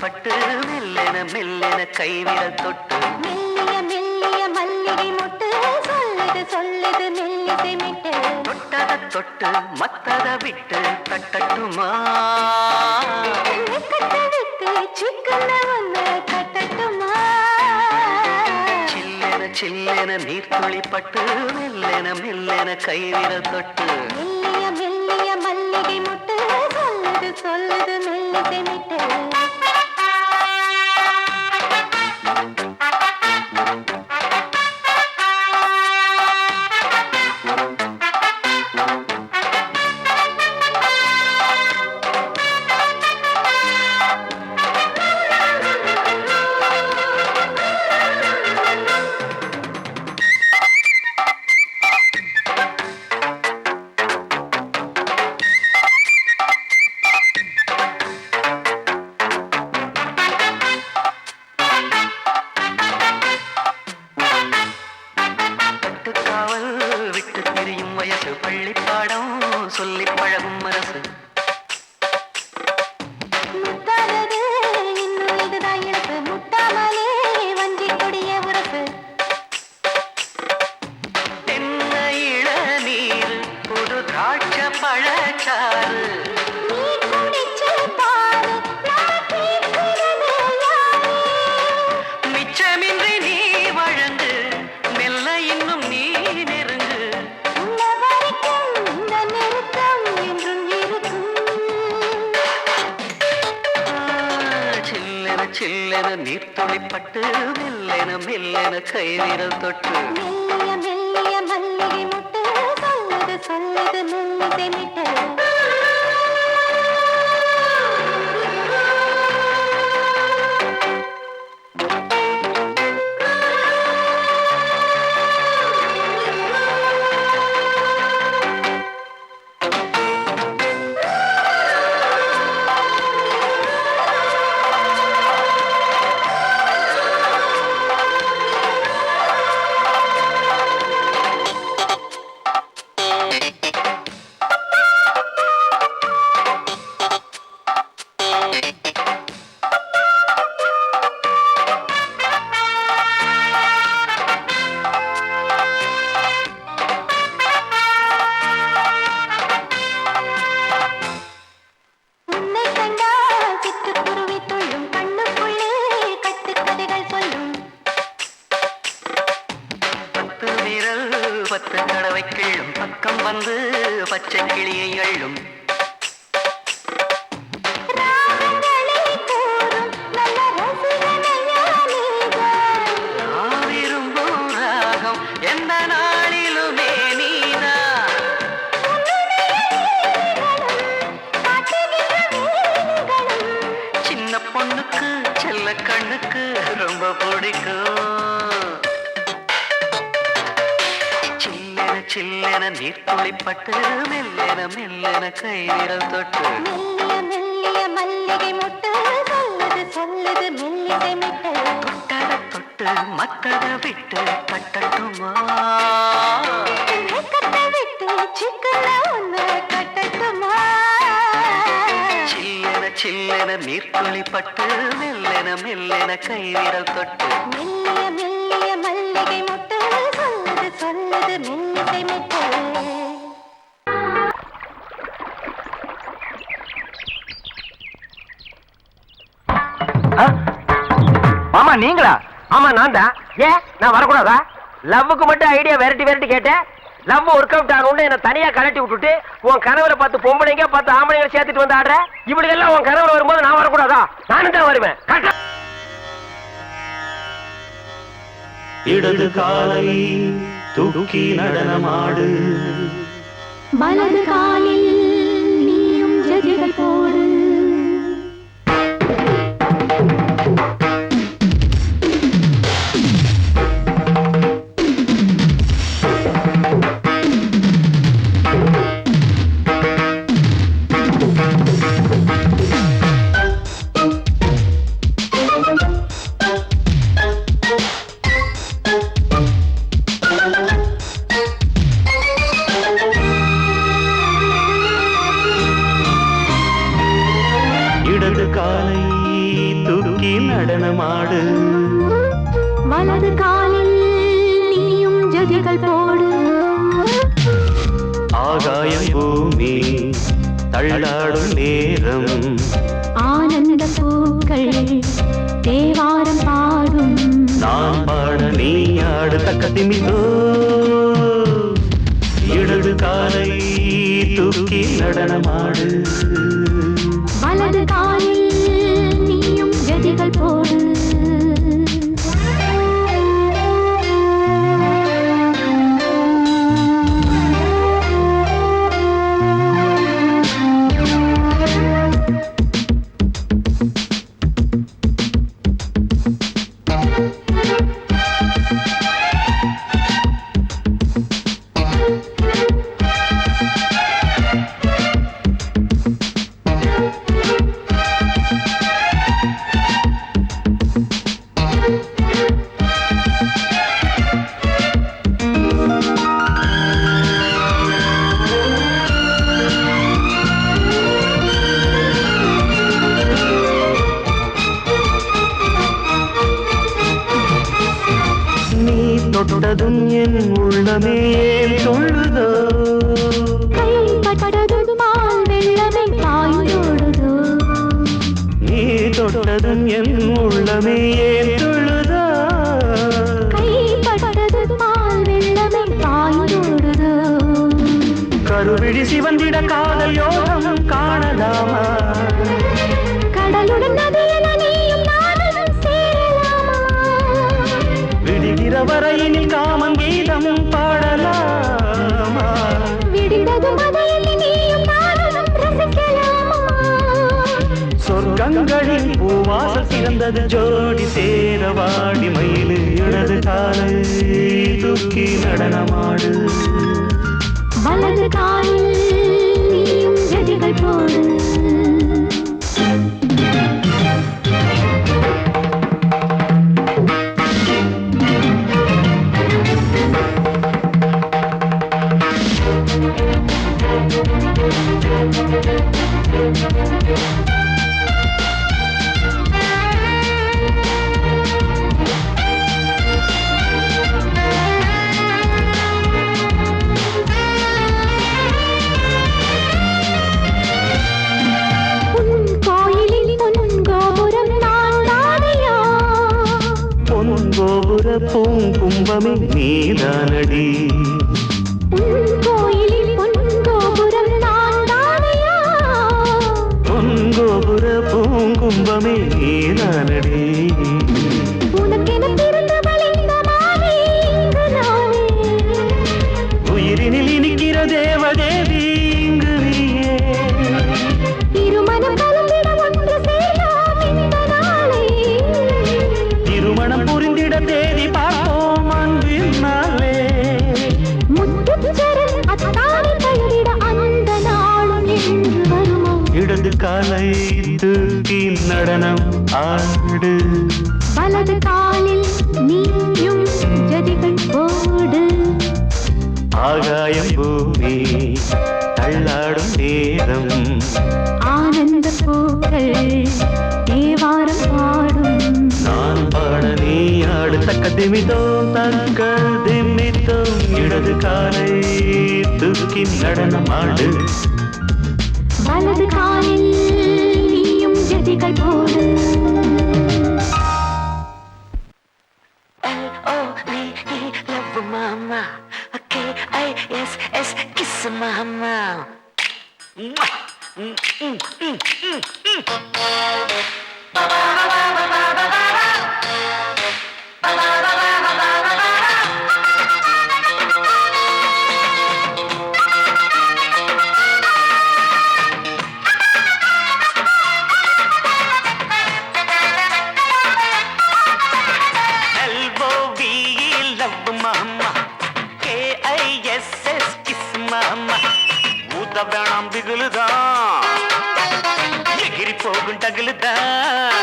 பட்டு மெல்லென மெல்லென கைவிரல் தொட்டு மெல்லிய மெல்லிய மல்லிகை மொட்டு சொல்லுது சொல்லுது மெல்லிசை மிட்டு தொட்டத தொட்டு மத்தத விட்டு தட்டட்டுமா கட்ட விட்டு சிக்கன ஒன்று கட்டட்டுமா சில்லென சில்லென நீர்த்துளி பட்டு மெல்லென மெல்லென கைவிரல் தொட்டு மெல்லிய மெல்லிய மல்லிகை மொட்டு சொல்லுது சொல்லுது மெல்லிசை மிட்டு விட்டு திரியும் வயசு பள்ளி பாடம் சொல்லி பழகும் மனசு முத்தாதது இன்னும் இதுதான் எனக்கு முட்டாமலே வஞ்சி கொடிய உரசு தென்ன இளநீர் புது திராட்ச பழச்சாறு நீ குடிச்சு பாரு நான் கேட்கிறது யாரு மிச்சமின்றி நீ வழங்கு மெல்ல இன்னும் நீ நெருங்கு உள்ள வரைக்கும் இந்த நெருக்கம் என்றும் இருக்கும் சில்லென சில்லென நீர்த்துளிப்பட்டு மெல்லென மெல்லென கைவிரல் தொட்டு மெல்லிய மெல்லிய மல்லிகை முட்டு சொல்லுது சொல்லுது மெல்லிசை மிட்டு உன்னை கண்டால் சிட்டுக்குருவி துள்ளும் கண்ணுக்குள்ளே கட்டுக்கதைகள் சொல்லும் பத்து விரல் பத்து தடவை கிள்ளும் பக்கம் வந்து பச்சை கிளியை அள்ளும் ராகங்களை கூறும் நல்ல ரசிகனையா நீதான் நான் விரும்பும் ராகம் எந்த நாளிலுமே நீதான் சின்ன பொண்ணுக்கு செல்ல கண்ணுக்கு ரொம்ப பிடிக்கும் சில்லென சில்லென நீர்த்துளிப்பட்டு மெல்லென மெல்லென கைவிரல் தொட்டு மெல்லிய மெல்லிய மல்லிகை மொட்டு சொல்லுது சொல்லுது மெல்லிசை மிட்டு தொட்டத தொட்டு மத்தத விட்டு தட்டட்டுமா கட்ட விட்டு சிக்கன ஒன்று கட்டட்டுமா சில்லென சில்லென நீர்த்துளிப்பட்டு மெல்லென மெல்லென கைவிரல் தொட்டு மெல்லிய மெல்லிய மல்லிகை மொட்டு சொல்லுது சொல்லுது மெல்லிசை மிட்டு மாமா நீங்களா? ஆமா நான் தான். ஏன் நான் வரக்கூடாதா? லவ்வுக்கு மட்டும் ஐடியா விரட்டி விரட்டி கேட்டேன். லவ் ஒர்க் அவுட் ஆகணும்னு என்ன தனியா கலட்டி விட்டுட்டு உன் கனவுல பார்த்து பொம்பளைங்க பார்த்து ஆம்பளைங்க சேர்த்துட்டு வந்து ஆடுற. இப்படி எல்லாம் உன் கனவுல வரும்போது நான் வரக்கூடாதா? நானும் தான் வருவேன். இடது காலை தூக்கி நடனமாடு, வலது காலில் நீயும் ஜதிகள் போடு. வலது காலில் நீயும் ஜதிகள் போடு ஆகாயம் பூமி தள்ளாடும் நேரம் ஆனந்த பூக்கள் தேவாரம் பாடும் நான் பாட நீ ஆடு தக்க திமிதோ இடது காலை தூக்கி நடனமாடு வலது காலில் நீயும் ஜதிகள் போடு தொட்டதும் என் உள்ளமே ஏன் சொல்லுதோ கைப்பட்டதும் மால் வெள்ளமே பாய்ந்தோடுதோ நீ தொட்டதும் என் உள்ளமே ஏன் சொல்லுதோ கைப்பட்டதும் மால் வெள்ளமே பாய்ந்தோடுதோ கருவிழி சிவந்திட காதல் யோகம் காணலாமா கடலுடன் நதியில நீயும் நானும் சேரலாமா விடுகிற வரையினில் காமம் கீதம் பாடலாமா விடிந்ததும் மதையில் நீயும் நானும் ரசிக்கலாமா சொர்க்கங்களின் பூவாசல் சிறந்தது ஜோடி சேர வாடி மயிலு இடது காலை தூக்கி நடனமாடு வலது காலில் நீயும் ஜதிகள் போடு பூங்கும்பமே நீதானடி கோயிலில் பொன்கோபுரம் நான் தானையா பொன்கோபுர பூங்கும்பமே நீதானடி உனக்கென பிறந்தவள் இந்த மாலை இங்கு நானே உயிரினில் இனிக்கிற தேவதேவி இங்கு நீயே இருமனம் கலந்திட ஒன்று சேரலாம் இந்த நாளே திருமணம் புரிந்திட தேதி பார்ப்போம் அன்பினாலே முத்துச்சரன் அத்தானை கைவிட அந்த நாளும் என்று வருமோ இடது காலை தூக்கி நடனம் ஆடு வலது காலில் நீயும் ஜதிகள் போடு ஆகாயம் பூமி தள்ளாடும் நேரம் ஆனந்த பூக்கள் தேவாரம் பாடும் நான் பாட நீ ஆடு தக்க திமிதோ தக்க திமிதோ இடது காலை தூக்கி நடனமாடு வலது காலில் நீயும் ஜதிகள் போடு L-O-V-E, love mama. K-I-S-S, kiss mama. வேணாம் பிகுலுதான் எகிரி போகும் டகுலுதான்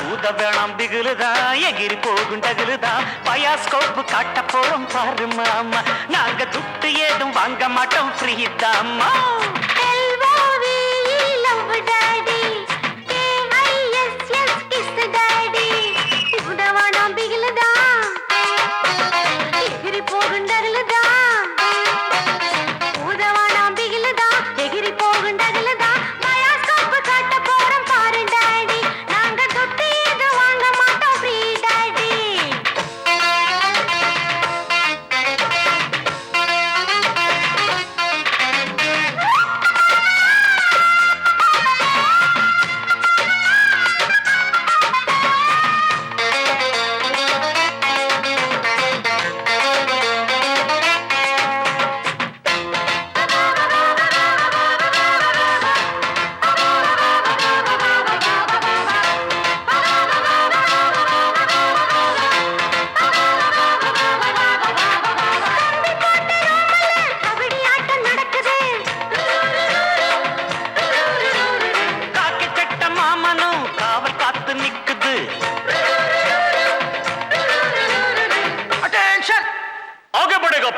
ஊத வேணாம் பிகுலுதான் எகிரி போகும் டகுலுதான் பயாஸ்கோப்பு காட்ட போறோம் பாரு மாமா நாங்க துட்டு ஏதும் வாங்க மாட்டோம் ஃப்ரீ தாமா daddy.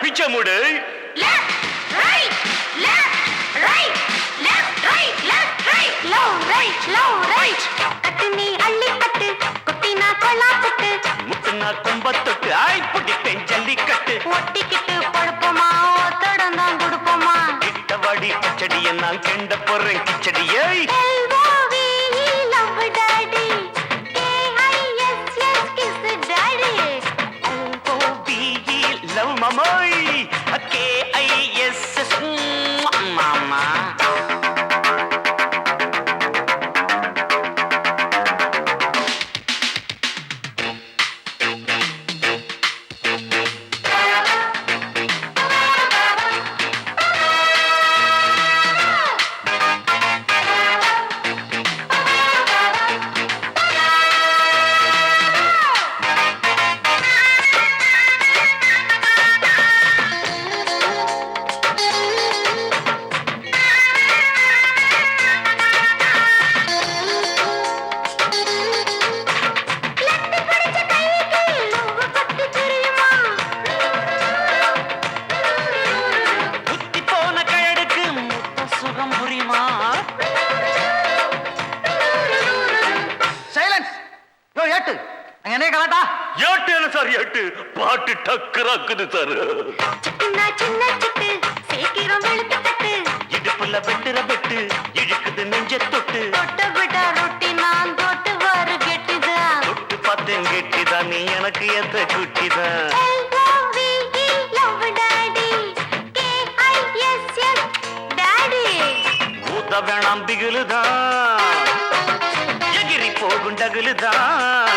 பிச்சை மூடு. left right left right left right left right low right கட்டு நீ அள்ளி கட்டு குட்டினா கொள்ளா கட்டு முட்டுனா கும்பத்தொட்டு ஆய் பிடிப்பேன் ஜல்லிக்கட்டு. ஒட்டிக்கிட்டு படுப்போமா ஒத்தடம் தான் கொடுப்போமா கிட்டவாடி கிச்சடிய நான் கிண்ட போறேன் கிச்சடியை. L-O-V-E love daddy K-I-S-S kiss daddy L-O-V-E love mamoy. K-I-S-S mama. புத்தி போன கழடுக்கு முத்த சுகம் புரியுமா? சைலன்ஸ். யோ ஏட்டு அங்க என்ன கலாட்டா? ஏட்டு என்ன சார் ஏட்டு? பாட்டு டக்குறாக்குது சார். சிட்டுனா சின்ன சிட்டு சீக்கிரம் வெளுத்து கட்டு இடுப்புல வெட்டுற வெட்டு இழுக்குது நெஞ்ச தொட்டு. தொட்ட விட ரொட்டி நான் தொட்டு வரு கெட்டிதான் தொட்டு பார்த்தேன் கெட்டிதான் நீ எனக்கு எந்த குட்டிதான். L-O-V-E love daddy K-I-S-S daddy ஊத்த வேணாம் பிகிலுதான் எகிரி போகும் டகுலுதான்.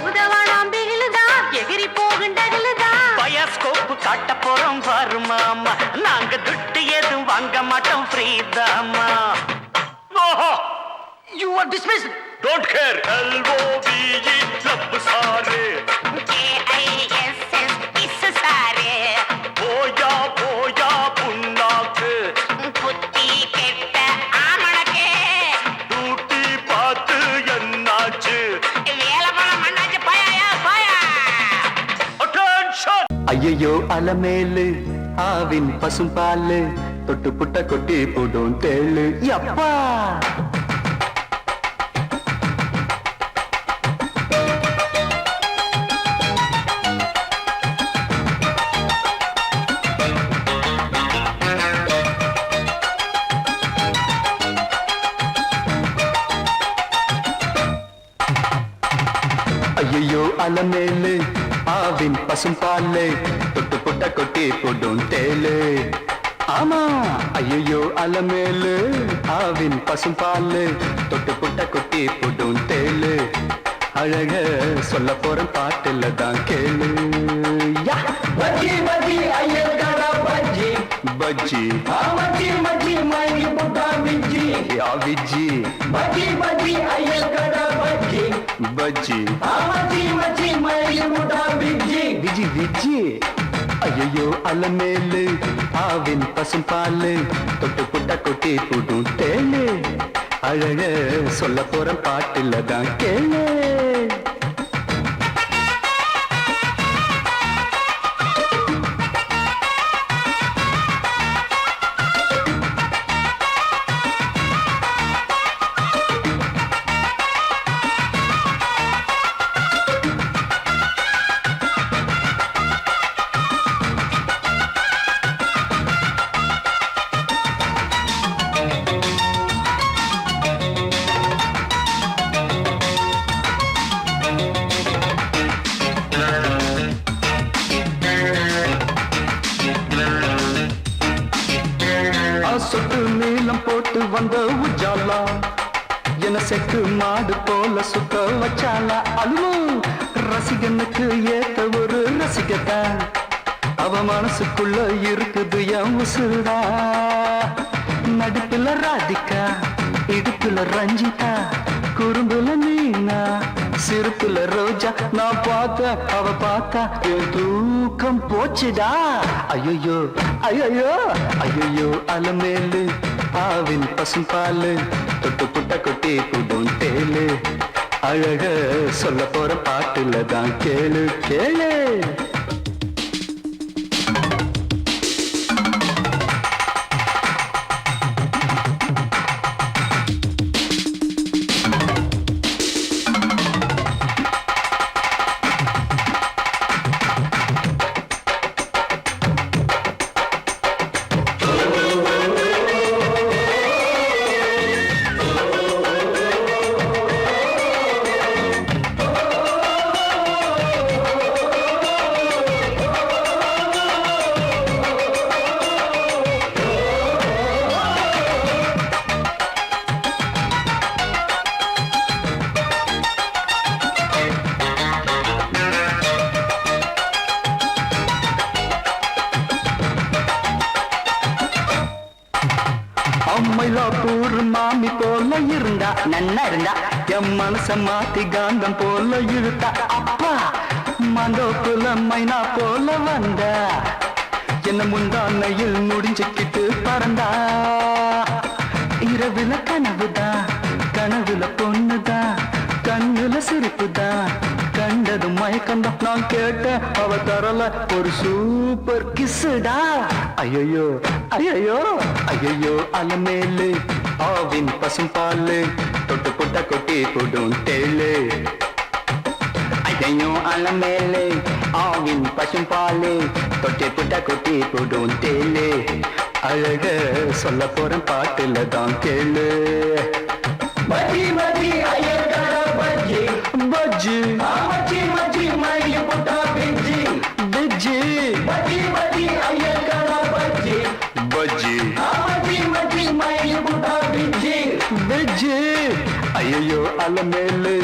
உதவணாம் பிகிலுதான் எகிரி போகுண்டகலுதான் பயாஸ்கோப்பு காட்ட போறோம் பாரு மாமா. நாங்க துட்டு எதுவும் வாங்க மாட்டோம் ஃப்ரீதாமா. You are dismissed. Don't care. L-O-V-E love சாரு. K-I-S-S kiss சாரே போயா போயா புண்ணாக்கு. புத்தி கெட்ட ஆமணக்கே டூட்டி பார்த்து என்னாச்சு? வேலை பணம் மண்ணாச்சு போயா போயா அட்டென்ஷன். ஐயையோ அலமேலு ஆவின் பசும் பாலு தொட்டு புட்ட கொட்டி போடும் தேளு யப்பா. ஐயையோ அலமேலு ஆவின் பசும் பாலு தொட்டு புட்ட கொட்டி போடும் தேளு. ஆமா ஐயோ அலமேலு ஆவின் பசும் பாலு தொட்டு புட்ட கொட்டி போடும் தேளு. அழக சொல்ல போற பாட்டுல தான் கேளு. யா! பஜ்ஜி பஜ்ஜி ஐயர்கடா பஜ்ஜி பஜ்ஜி மச்சி மச்சி மாங்கி புட்டா விஜ்ஜி யா விஜ்ஜி பஜ்ஜி பஜ்ஜி ஐயர்கடா பஜ்ஜி பஜ்ஜி மச்சி மச்சி மாங்கி புட்டா விஜ்ஜி விஜி விஜி. ஐயோ அலமேலு ஆவின் பசும் பாலு தொட்டு புட்ட கொட்டி போடும் தேளு. அழக சொல்ல போற பாட்டுல தான் கேளு. சொட்டு நீளம் போட்டு வந்த உஜாலா என செக்கு மாடு போல சுத்த வச்சாலா. அல்வோ ரசிகனுக்கு ஏத்த ஒரு ரசிகத்தான் அவ மனசுக்குள்ள இருக்குது என் உசுடா. நடுப்புல ராதிகா இடுப்புல ரஞ்சிதா குறும்புல நீனா சிறுப்புல ரோஜா. நான் பார்த்த அவ பார்த்தா என் தூக்கம் போச்சுடா. ஐயோ ஐயோ ஐயோ அலமேலு ஆவின் பசும் பாலு தொட்டு புட்ட கொட்டி புடும் தேளு. அழக சொல்ல போற பாட்டுல தான் கேளு கேளு. நன்னா இருந்தா என் மனச மாத்தி காந்தம் போல இழுத்தா அப்பா மண்டோப்புல மைனா போல வந்தா என்ன முந்தானையில் முடிஞ்சுக்கிட்டு பறந்தா இரவுல கனவுதான் கனவுல பொண்ணுதான் கண்ணுல சிரிப்புதான் கண்டது மயக்கந்தான் நான் கேட்டேன் அவ தரல ஒரு சூப்பர் கிஸ்ஸுடா ஐயோ ஐயோ ஐயோ அலமேலு ஆவின் பசும் பாலு தொட்டு புட்ட கொட்டி போடும் தேளு ஐயோ அலமேலு ஆவின் பசும் பாலு தொட்டி புட்ட கொட்டி போடும் தேளு அழக சொல்ல போறேன் பாட்டுல தான் கேளு பஜ்ஜி பஜ்ஜி ஐயர்கார பஜ்ஜி பஜ்ஜி மச்சி மச்சி மழி புட்டா பிஜ்ஜி பிஜ்ஜி பஜ்ஜி பஜ்ஜி ஐயர்கார பஜ்ஜி பஜ்ஜி மச்சி மச்சி மழி புட்டா பிஜ்ஜி பிஜ்ஜி ஐயோ அலமேலு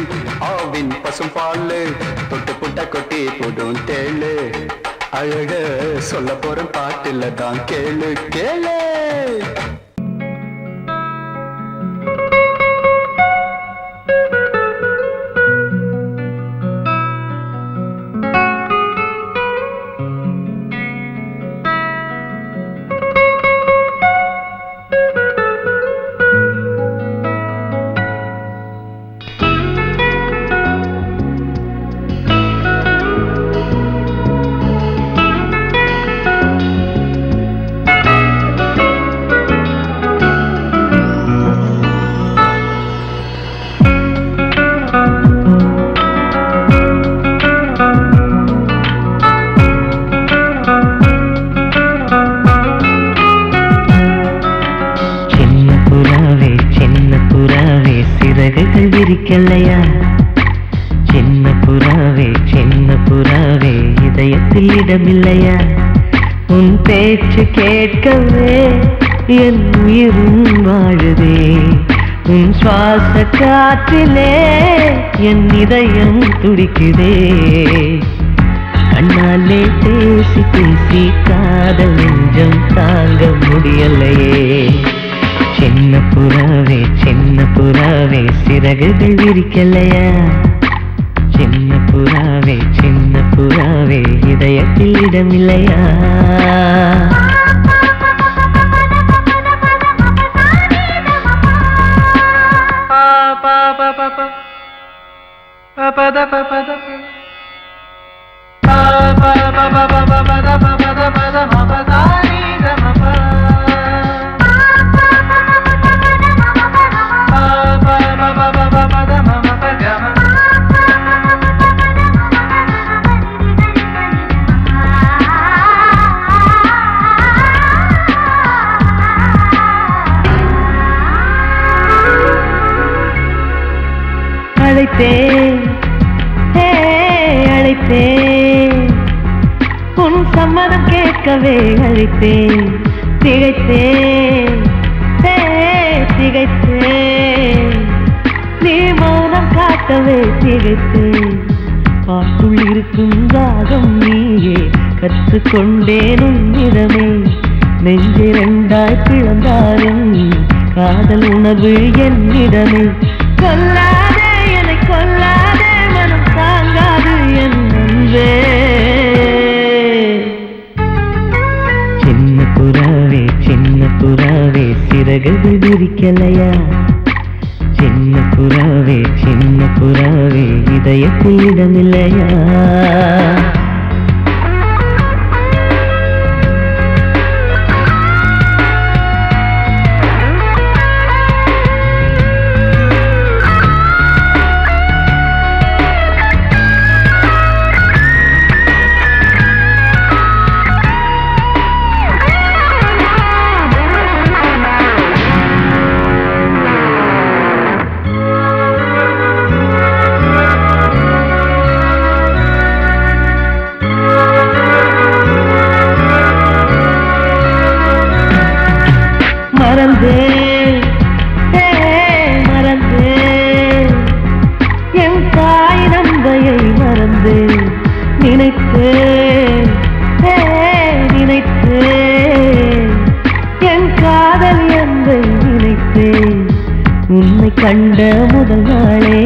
ஆவின் பசும் பாலு தொட்டு புட்ட கொட்டி போடும் தேளு அழக சொல்ல போறேன் பாட்டுல தான் கேளு கேளு விரிக்கலையா சின்ன புறாவே இதயத்தில் இடமில்லையா உன் பேச்சு கேட்கவே என் உயிரும் வாழுதே உன் சுவாச காற்றிலே என் இதயம் துடிக்குதே கண்ணாலே பேசி பேசி காதல் நெஞ்சம் தாங்க முடியலையே சின்ன புறாவே சிறகுகள் விரிக்கலையா சின்ன புறாவே இதயத்தில் இடமில்லையா அழைத்தேன் உன் சம்மதம் கேட்கவே அழைத்தேன் திகைத்தேன் நீ மௌனம் காட்டவே திகைத்தேன் பாட்டுள் இருக்கும் ராகம் நீயே கற்றுக்கொண்டேன் உன்னிடமே நெஞ்சிரண்டாய் பிளந்தாலும் காதல் உணர்வு என்னிடமே கொல்லாதே என்னை கொல்லாதே மனம் தாங்காது என் அன்பே சின்ன புறாவே சிறகுகள் விரிக்கலையா சின்ன புறாவே இதயத்தில் இடமில்லையா மறந்தேன் என் தாய் நம்பையை மறந்தேன் நினைத்தேன் என் காதல் என்பை நினைத்தேன் உன்னை கண்ட முதல் நாளே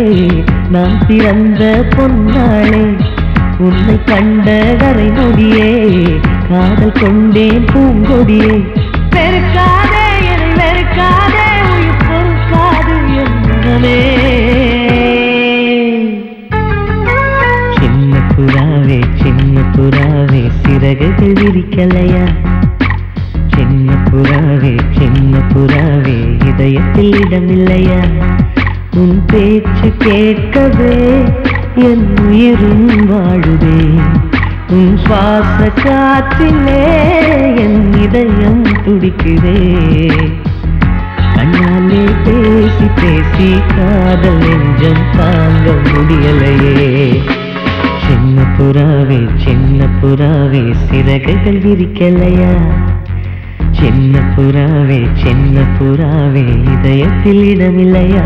நான் பிறந்த பொன்னாளே உன்னை கண்ட கரை நொடியே காதல் கொண்டேன் பூங்கொடியே வெறுக்காதே என்னை வெறுக்காதே உயிர் பொறுக்காது என்னமே சின்ன புறாவே சிறகுகள் விரிக்கலையா சின்ன புறாவே இதயத்தில் இடமில்லையா உன் பேச்சு கேட்கவே என் உயிரும் வாழுதே உன் சுவாச காற்றிலே என் இதயம் துடிக்குதே கண்ணாலே பேசி பேசி காதல் நெஞ்சம் தாங்க முடியலையே சின்ன புறாவே சிறகுகள் விரிக்கலையா சின்ன புறாவே இதயத்தில் இடமில்லையா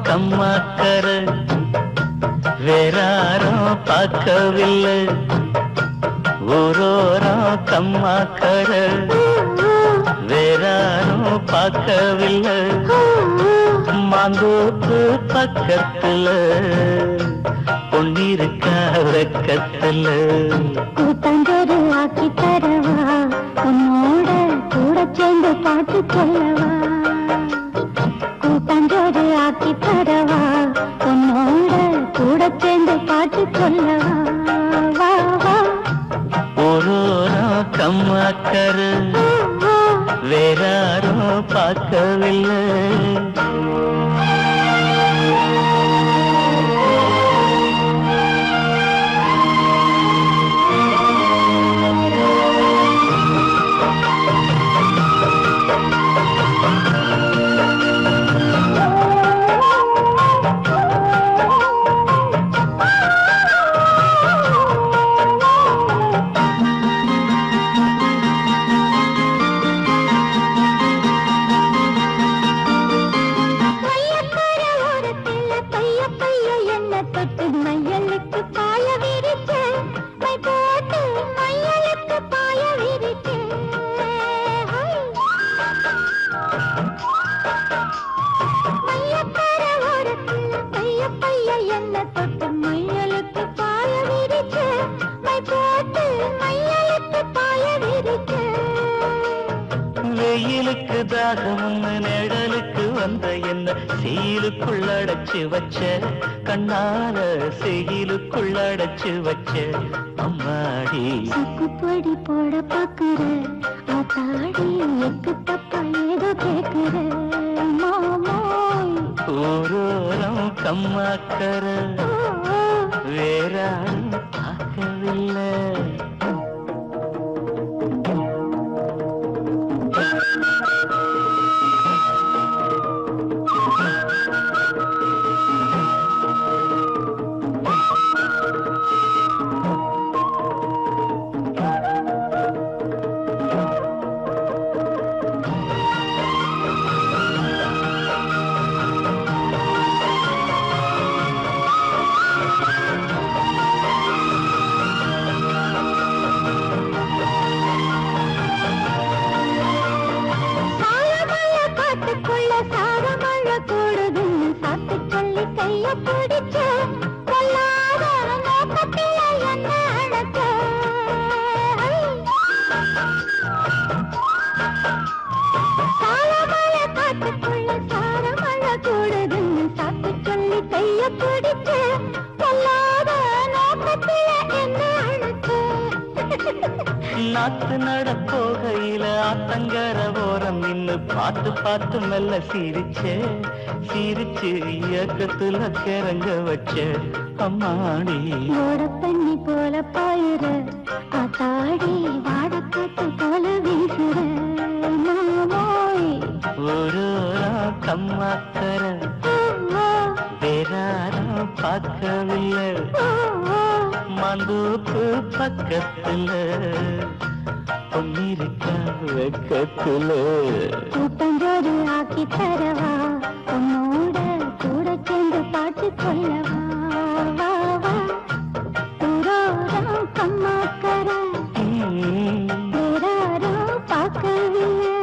கம்மாக்கர வேறாரும் பார்க்கவில்லை ஓரோரம் கம்மாக்கர வேறாரும் பார்க்கவில்லை மாந்தோப்பு பக்கத்துல பொன்னிருக்கா வெக்கத்துல கூட்டாஞ்சோறு ஆக்கி தரவா உன்னோட கூட சேர்ந்து பாட்டு சொல்லவா கூட்டாஞ்சோறு ஆக்கி தரவா உன்னோட கூட சேர்ந்து பாட்டு சொல்லவா வா வா ஓரோரம் கம்மாக்கர வேறாரும் பார்க்கவில்லை வெயிலுக்கு தாகம் நிழலுக்கு வந்த என்ன செயலுக்குள்ளடைச்சு வச்ச கண்ணால செயலுக்குள்ளடைச்சு வச்ச அம்மாடி சுக்குப்பொடி போட பாக்குற ஆத்தாடி எக்கு தப்பா ஏதோ கேக்குற மாமோய் ஓரோரம் கம்மாக்கர வேறாரும் பார்க்கவில்லை நாத்து நடப்போகையில ஆத்தங்கர ஓரம் நின்னு பார்த்து பார்த்து மெல்ல சிரிச்சே சிரிச்சு இயக்கத்துல கிறங்க வச்ச அம்மாடி ஓட பண்ணி போல பாயுற ஆத்தாடி வாடக்காத்து போல வீசுற மாமோ கம்மாக்கர வேறாரும் பார்க்கவில்லை மந்தூப்பு பக்கத்துல பொன்னிருக்கா வெக்கத்துல கூட்டஞ்சோறு ஆக்கி தரவா உன்னோட கூட சேர்ந்து பாட்டு சொல்லவா வா வா தூரோரம் கம்மாக்கர வேறாரும் பார்க்கவில்லை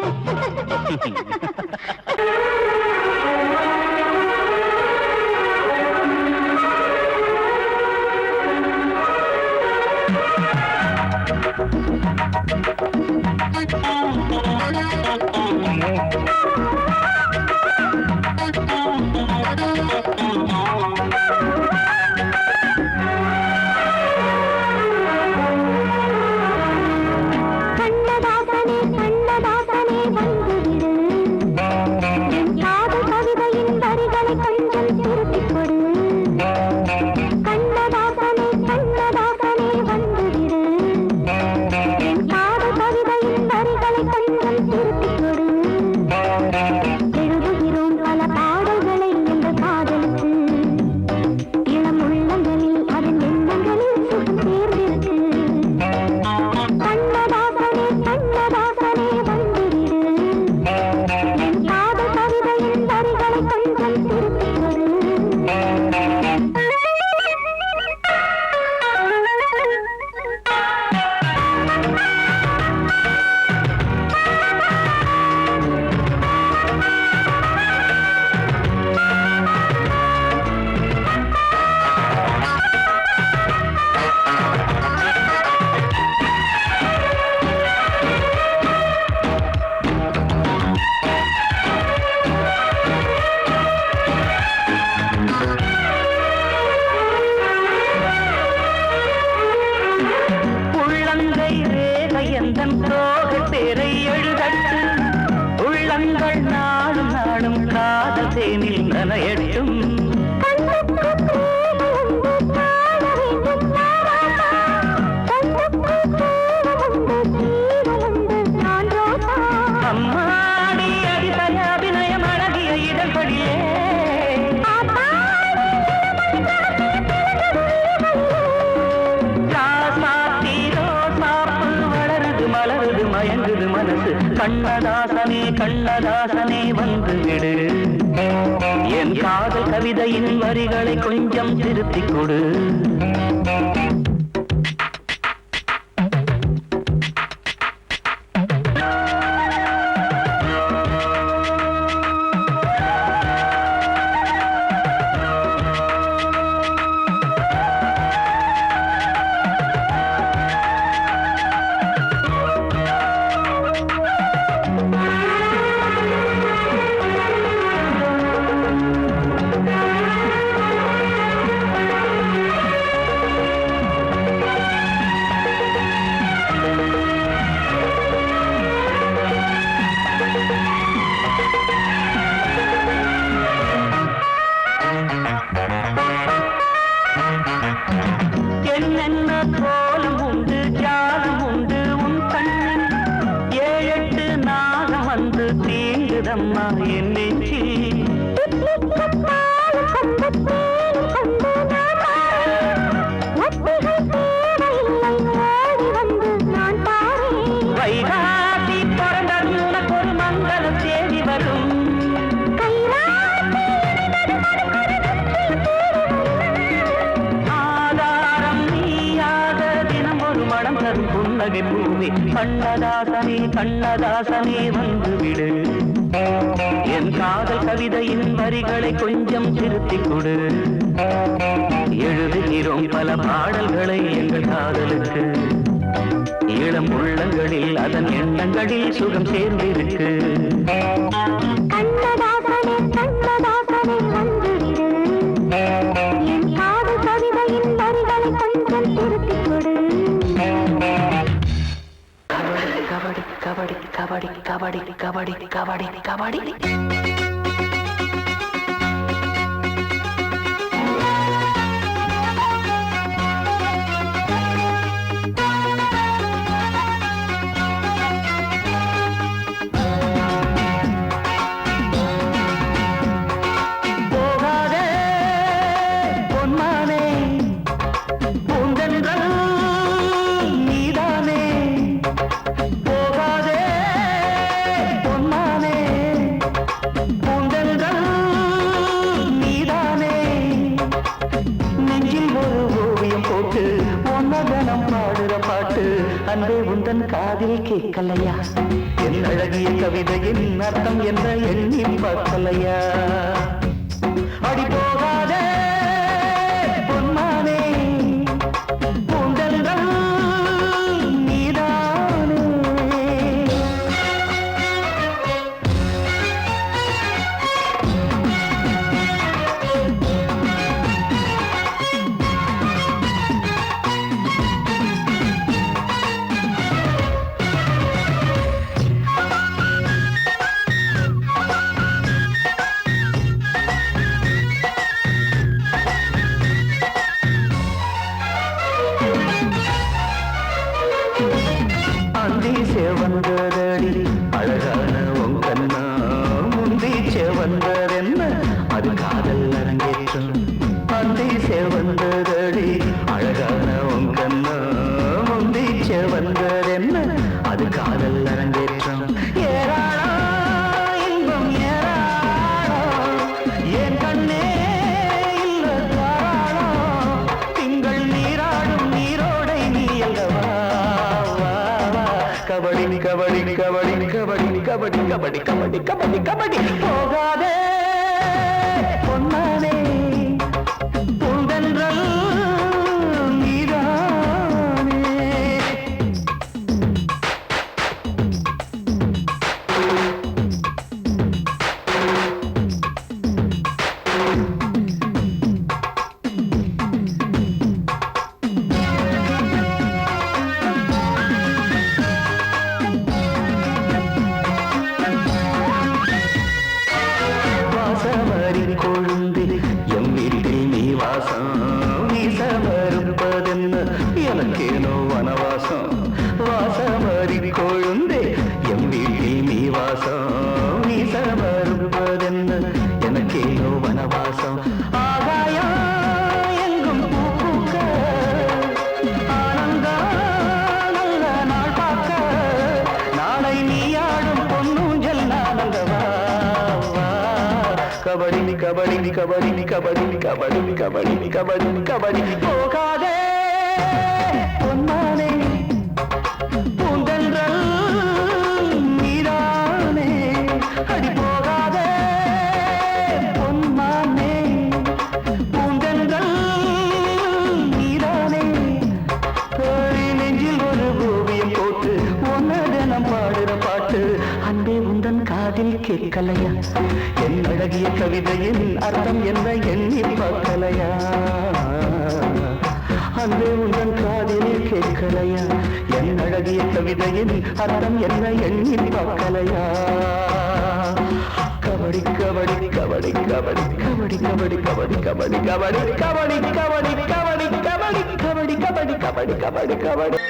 கண்ணதாசனே கண்ணதாசனே வந்துவிடு என் காது கவிதையின் வரிகளை கொஞ்சம் திருப்பிக் கொடு கண்ணதாசனே கண்ணதாசனே வந்துவிடு என் காது கவிதையின் வரிகளை கொஞ்சம் திருப்பிக் கொடு எழுதுகிறோம் பல பாடல்களை எங்கள் காதலுக்கு இளம் உள்ளங்களில் அதன் எண்ணங்களில் சுகம் சேர்ந்திருக்கு கண்ணதாசனே கண்ணதாசனே வந்துவிடு என் காதல் கவிதையின் வரிகளை கொஞ்சம் திருப்பிக் கொடு உள்ளங்கை ரேகை எந்தன் தோகை பேரை எழுதட்டு உள்ளங்கள் நாடும் நாடும் காதல் தேனில் நனையட்டும் அம்மாடி அடித்தய அபிநயம் அழகிய இடர்படியே வளருது மலருது மயங்குது மனசு கண்ணதாசனே கண்ணதாசனே வந்துவிடு என் காதல் கவிதையின் வரிகளை கொஞ்சம் திருத்திக் கொடு என்னென்ன கோலம் உண்டு ஜாலம் உண்டு உன் கண்ணில் ஏழெட்டு நாகம் வந்து தீங்குதம்மா என் நெஞ்சில் வைகாசி பிறந்தது உனக்கு ஒரு மங்களம் தேடி வரும் ஆதாரம் நீயாக தினம் ஒரு மனம் தரும் புன்னகை பூமி கண்ணதாசனே கண்ணதாசனே வந்துவிடு என் காதல் கவிதையின் வரிகளை கொஞ்சம் திருத்திக் கொடு எழுதுகிறோம் பல பாடல்களை எங்கள் காதலுக்கு இளம் உள்ளங்களில் அதன் எண்ணங்களில் சுகம் சேர்ந்திருக்கு கண்ணதாசனே கண்ணதாசனே வந்துவிடு என் காதல் கவிதையின் வரிகளை கொஞ்சம் திருப்பிக் கொடு கபடி கபடி கபடி கபடி கபடி கபடி கபடி கேட்கலையா என் அழகிய கவிதையின் அர்த்தம் என்ன எண்ணி பார்க்கலையா அடி போகாதே பொன்மானே பூந்தென்றல் நீதானே அந்தீசே வந்ததடி அழகான உங்கண்ணா முந்தீச்சே வந்ததென்ன அது காதல் அரங்கேற்றம் அந்தீசே வந்ததடி அழகான உங்கண்ணா முந்தீச்சே வந்ததென்ன அது காதல் அரங்கேற்றம் ஏராளா இன்பம் ஏராளா என் கண்ணே இல்ல தாராளா திங்கள் நீராடும் நீரோடை நீ அல்லவா கபடி கபடி கபடி கபடி கபடி கபடி கபடி கபடி கபடி போகாதே பொன்னானே பூந்தென்றல் நீதானே வாசமறி கொழுந்து எம் வீட்டில் நீ வாசம் வீசமறுப்பதென்ன எனக்கேனோ வனவாசம் வாசமறி கொழுந்து எம் வீட்டில் நீ வாசம் வீசமறுப்பதென்ன எனக்கேனோ வனவாசம் ஆகாயம் எங்கும் பூக்க ஆனந்தம் நல்ல நாள் பார்க்க நாளை நீயாடும் பொன்னூஞ்சல் நானந்தவா கபடி கபடி கபடி கபடி கபடி கபடி கபடி கபடி போகாதே பொன்னானே பூந்தென்றல் நீதானே அடி போகாதே பொன்மானே பூந்தென்றல் நீதானே நெஞ்சில் ஒரு ஓவியம் போட்டு ஒன்ன தினம் பாடுற பாட்டு அன்பே உந்தன் காதில் கேட்கலையா என் அழகிய கவிதையின் அர்த்தம் என்ன எண்ணி பார்க்கலையா அன்பே உந்தன் காதில் கேட்கலையா என் அழகிய கவிதையின் அர்த்தம் என்ன எண்ணி பார்க்கலையா கபடி கபடி கபடி கபடி கபடி கபடி கபடி கபடி கபடி கபடி கபடி கபடி கபடி கபடி கபடி கபடி கபடி கபடி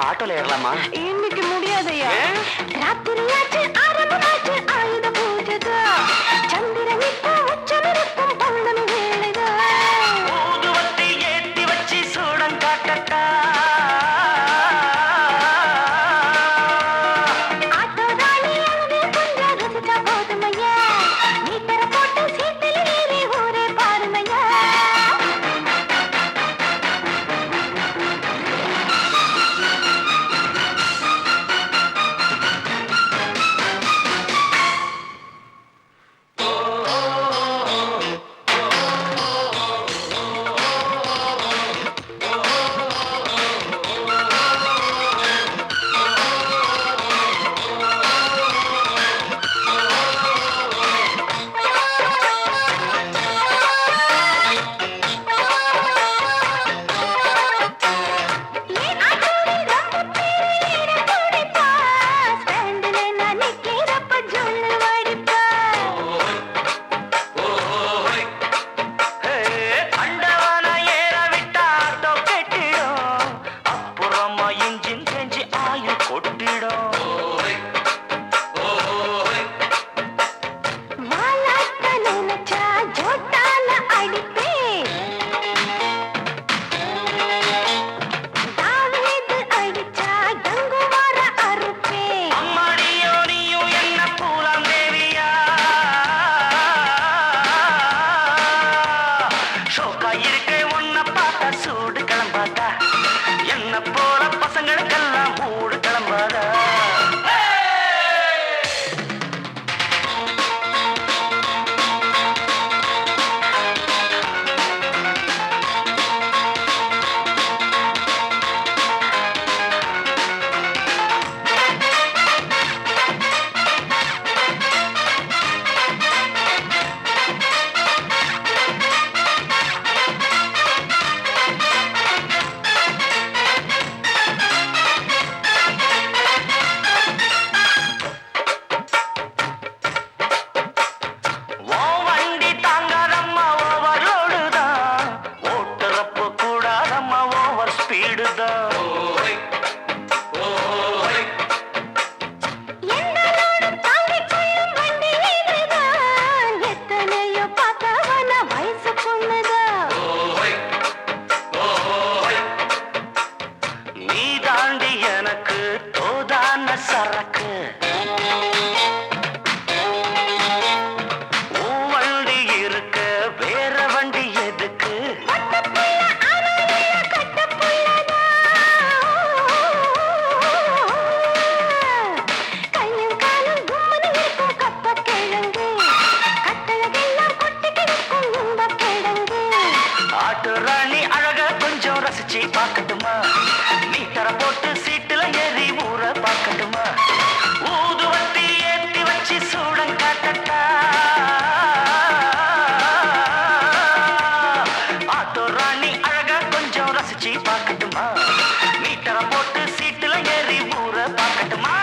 ஆட்டோல ஏறலாமா? இன்னைக்கு முடியாதையா? ராத்திரியாச்சு ஆரம்பமாச்சு ஆயுத பூஜைதா. சந்திரனிப்போ உச்சமிருக்கும் பௌர்ணமி வேளைதா. ஊதுவத்தி ஏத்தி வச்சு சூடம் காட்டட்டா. ஆட்டோதானி அங்கே கொஞ்சம் ருசிச்சா போதுமையா. மீட்டரை போட்டு சீட்டில் ஏறி ஊரே பாருமையா. ரசிச்சு பார்க்கட்டுமா மீட்டரை போட்டு சீட்டுல ஏறி ஊற பார்க்கட்டுமா ஊதுவத்தி ஏத்தி வச்சு சூடம் காட்டட்டா ஆட்டோ ராணி அழகா கொஞ்சம் ரசிச்சு பார்க்கட்டுமா மீட்டரை போட்டு சீட்டுல ஏறி ஊற பார்க்கட்டுமா